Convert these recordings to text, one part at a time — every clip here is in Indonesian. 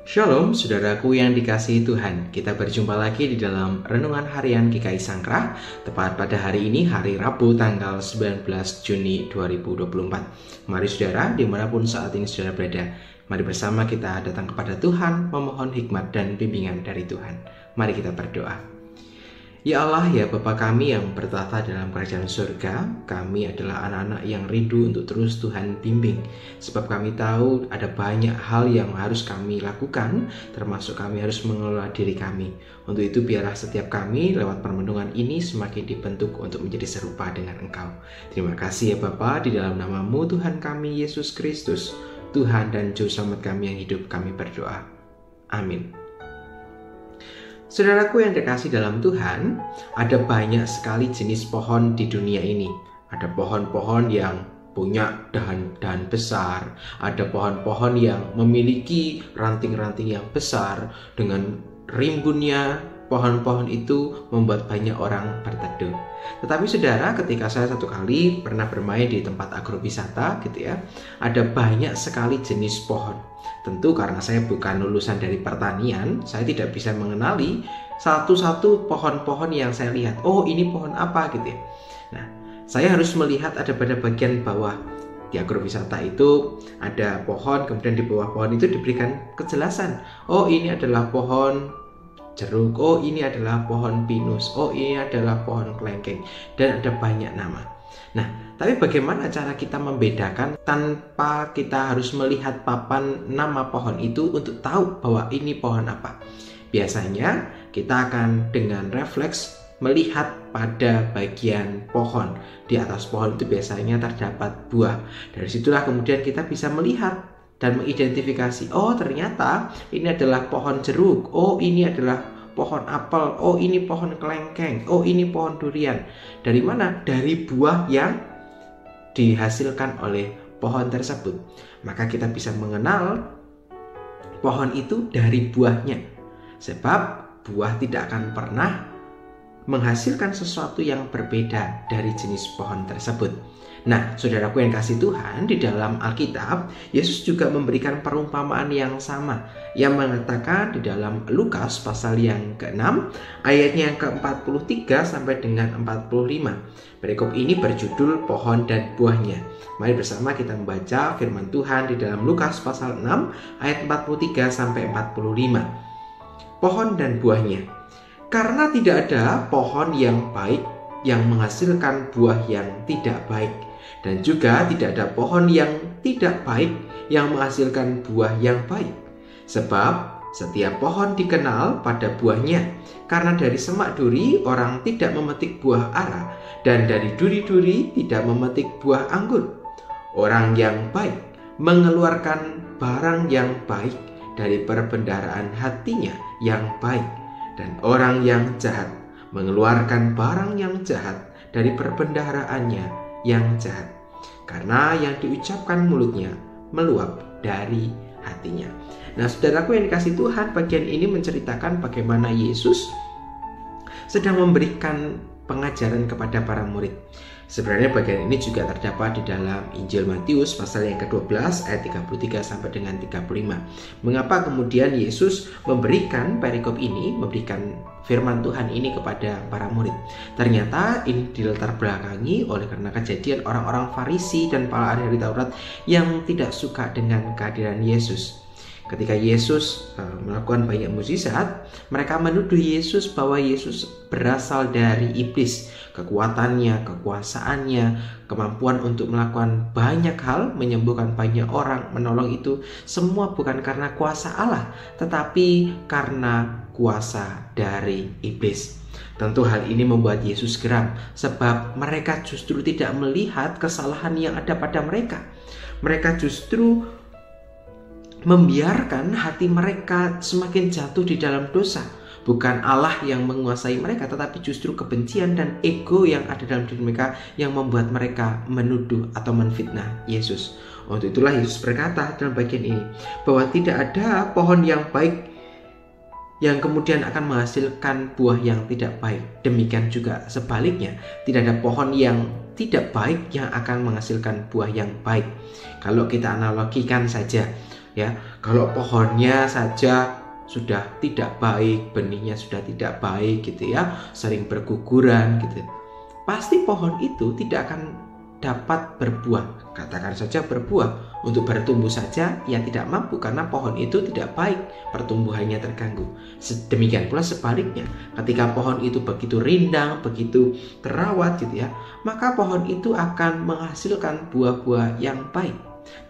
Shalom, saudaraku yang dikasihi Tuhan. Kita berjumpa lagi di dalam Renungan Harian GKI Sangkrah, tepat pada hari ini, hari Rabu, tanggal 19 Juni 2024. Mari saudara, dimanapun saat ini saudara berada, mari bersama kita datang kepada Tuhan, memohon hikmat dan bimbingan dari Tuhan. Mari kita berdoa. Ya Allah, ya Bapa kami yang bertata dalam kerajaan surga, kami adalah anak-anak yang rindu untuk terus Tuhan bimbing. Sebab kami tahu ada banyak hal yang harus kami lakukan, termasuk kami harus mengelola diri kami. Untuk itu biarlah setiap kami lewat permenungan ini semakin dibentuk untuk menjadi serupa dengan Engkau. Terima kasih ya Bapa, di dalam nama-Mu Tuhan kami Yesus Kristus, Tuhan dan Juru Selamat kami yang hidup, kami berdoa. Amin. Saudaraku yang terkasih dalam Tuhan, ada banyak sekali jenis pohon di dunia ini. Ada pohon-pohon yang punya dahan besar, ada pohon-pohon yang memiliki ranting-ranting yang besar. Dengan rimbunnya pohon-pohon itu membuat banyak orang berteduh. Tetapi saudara, ketika saya satu kali pernah bermain di tempat agrowisata gitu ya, ada banyak sekali jenis pohon. Tentu karena saya bukan lulusan dari pertanian, saya tidak bisa mengenali satu-satu pohon-pohon yang saya lihat. Oh, ini pohon apa gitu ya. Nah, saya harus melihat ada pada bagian bawah. Di agrowisata itu ada pohon, kemudian di bawah pohon itu diberikan kejelasan. Oh, ini adalah pohon jeruk, oh ini adalah pohon pinus, oh ini adalah pohon kelengkeng, dan ada banyak nama. Nah, tapi bagaimana cara kita membedakan tanpa kita harus melihat papan nama pohon itu untuk tahu bahwa ini pohon apa? Biasanya kita akan dengan refleks melihat pada bagian pohon. Di atas pohon itu biasanya terdapat buah. Dari situlah kemudian kita bisa melihat dan mengidentifikasi, oh ternyata ini adalah pohon jeruk, oh ini adalah pohon apel, oh ini pohon kelengkeng, oh ini pohon durian. Dari mana? Dari buah yang dihasilkan oleh pohon tersebut. Maka kita bisa mengenal pohon itu dari buahnya. Sebab buah tidak akan pernah menghasilkan sesuatu yang berbeda dari jenis pohon tersebut. Nah, saudaraku yang kasih Tuhan, di dalam Alkitab, Yesus juga memberikan perumpamaan yang sama, yang mengatakan di dalam Lukas pasal yang ke-6, ayatnya yang ke-43 sampai dengan 45. Perikop ini berjudul Pohon dan Buahnya. Mari bersama kita membaca firman Tuhan di dalam Lukas pasal 6, ayat 43 sampai 45. Pohon dan buahnya. Karena tidak ada pohon yang baik yang menghasilkan buah yang tidak baik, dan juga tidak ada pohon yang tidak baik yang menghasilkan buah yang baik. Sebab setiap pohon dikenal pada buahnya. Karena dari semak duri orang tidak memetik buah ara, dan dari duri-duri tidak memetik buah anggur. Orang yang baik mengeluarkan barang yang baik dari perbendaharaan hatinya yang baik, dan orang yang jahat mengeluarkan barang yang jahat dari perbendaharaannya yang jahat. Karena yang diucapkan mulutnya meluap dari hatinya. Nah, saudaraku yang dikasih Tuhan, bagian ini menceritakan bagaimana Yesus sedang memberikan pengajaran kepada para murid. Sebenarnya bagian ini juga terdapat di dalam Injil Matius pasal yang ke-12 ayat 33 sampai dengan 35. Mengapa kemudian Yesus memberikan perikop ini, memberikan firman Tuhan ini kepada para murid? Ternyata ini dilatar belakangi oleh karena kejadian orang-orang Farisi dan para ahli Taurat yang tidak suka dengan kehadiran Yesus. Ketika Yesus melakukan banyak mukjizat, mereka menuduh Yesus bahwa Yesus berasal dari iblis. Kekuatannya, kekuasaannya, kemampuan untuk melakukan banyak hal, menyembuhkan banyak orang, menolong itu semua bukan karena kuasa Allah, tetapi karena kuasa dari iblis. Tentu hal ini membuat Yesus geram, sebab mereka justru tidak melihat kesalahan yang ada pada mereka. Mereka justru membiarkan hati mereka semakin jatuh di dalam dosa. Bukan Allah yang menguasai mereka, tetapi justru kebencian dan ego yang ada dalam diri mereka yang membuat mereka menuduh atau menfitnah Yesus. Untuk itulah Yesus berkata dalam bagian ini bahwa tidak ada pohon yang baik yang kemudian akan menghasilkan buah yang tidak baik. Demikian juga sebaliknya, tidak ada pohon yang tidak baik yang akan menghasilkan buah yang baik. Kalau kita analogikan saja, Ya, kalau pohonnya saja sudah tidak baik, benihnya sudah tidak baik gitu ya, sering berguguran gitu, pasti pohon itu tidak akan dapat berbuah. Katakan saja berbuah, untuk bertumbuh saja ia tidak mampu karena pohon itu tidak baik, pertumbuhannya terganggu. Demikian pula sebaliknya, ketika pohon itu begitu rindang, begitu terawat gitu ya, maka pohon itu akan menghasilkan buah-buah yang baik.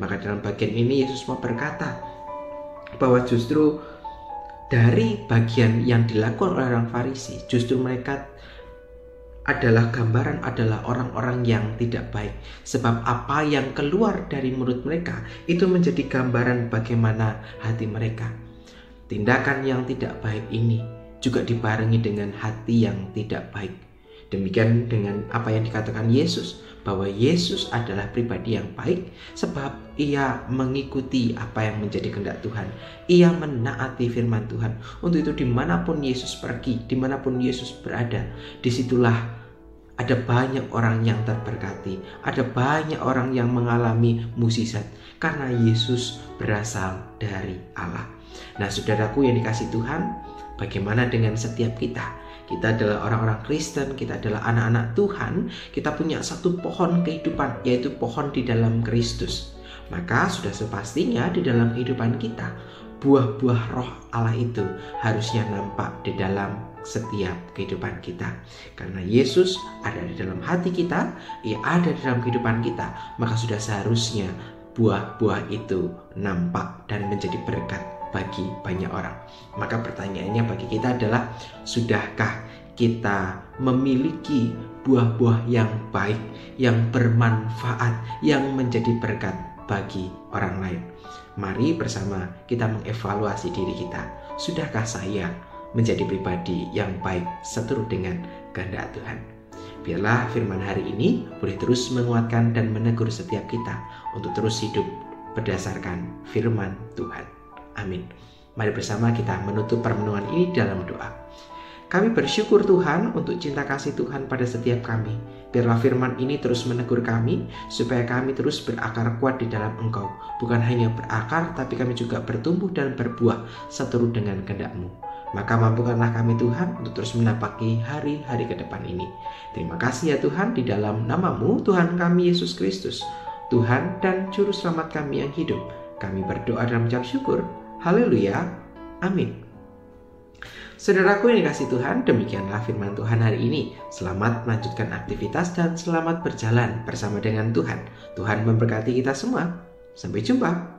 Maka dalam bagian ini Yesus mau berkata bahwa justru dari bagian yang dilakukan oleh orang Farisi, justru mereka adalah gambaran, adalah orang-orang yang tidak baik. Sebab apa yang keluar dari mulut mereka itu menjadi gambaran bagaimana hati mereka. Tindakan yang tidak baik ini juga dibarengi dengan hati yang tidak baik. Demikian dengan apa yang dikatakan Yesus, bahwa Yesus adalah pribadi yang baik sebab ia mengikuti apa yang menjadi kehendak Tuhan. Ia menaati firman Tuhan. Untuk itu dimanapun Yesus pergi, dimanapun Yesus berada, disitulah ada banyak orang yang terberkati, ada banyak orang yang mengalami mukjizat karena Yesus berasal dari Allah. Nah, saudaraku yang dikasihi Tuhan, bagaimana dengan setiap kita? Kita adalah orang-orang Kristen, kita adalah anak-anak Tuhan, kita punya satu pohon kehidupan, yaitu pohon di dalam Kristus. Maka sudah sepastinya di dalam kehidupan kita, buah-buah roh Allah itu harusnya nampak di dalam setiap kehidupan kita. Karena Yesus ada di dalam hati kita, ia ada di dalam kehidupan kita, maka sudah seharusnya buah-buah itu nampak dan menjadi berkat bagi banyak orang. Maka pertanyaannya bagi kita adalah, sudahkah kita memiliki buah-buah yang baik, yang bermanfaat, yang menjadi berkat bagi orang lain? Mari bersama kita mengevaluasi diri kita. Sudahkah saya menjadi pribadi yang baik seturut dengan kehendak Tuhan? Biarlah firman hari ini boleh terus menguatkan dan menegur setiap kita untuk terus hidup berdasarkan firman Tuhan. Amin. Mari bersama kita menutup permenungan ini dalam doa. Kami bersyukur Tuhan untuk cinta kasih Tuhan pada setiap kami. Biarlah firman ini terus menegur kami, supaya kami terus berakar kuat di dalam Engkau. Bukan hanya berakar, tapi kami juga bertumbuh dan berbuah seturut dengan kehendak-Mu. Maka mampukanlah kami Tuhan untuk terus menapaki hari-hari ke depan ini. Terima kasih ya Tuhan, di dalam nama-Mu, Tuhan kami Yesus Kristus, Tuhan dan Juru Selamat kami yang hidup. Kami berdoa dan mengucap syukur. Haleluya. Amin. Saudaraku yang dikasihi Tuhan, demikianlah firman Tuhan hari ini. Selamat melanjutkan aktivitas dan selamat berjalan bersama dengan Tuhan. Tuhan memberkati kita semua. Sampai jumpa.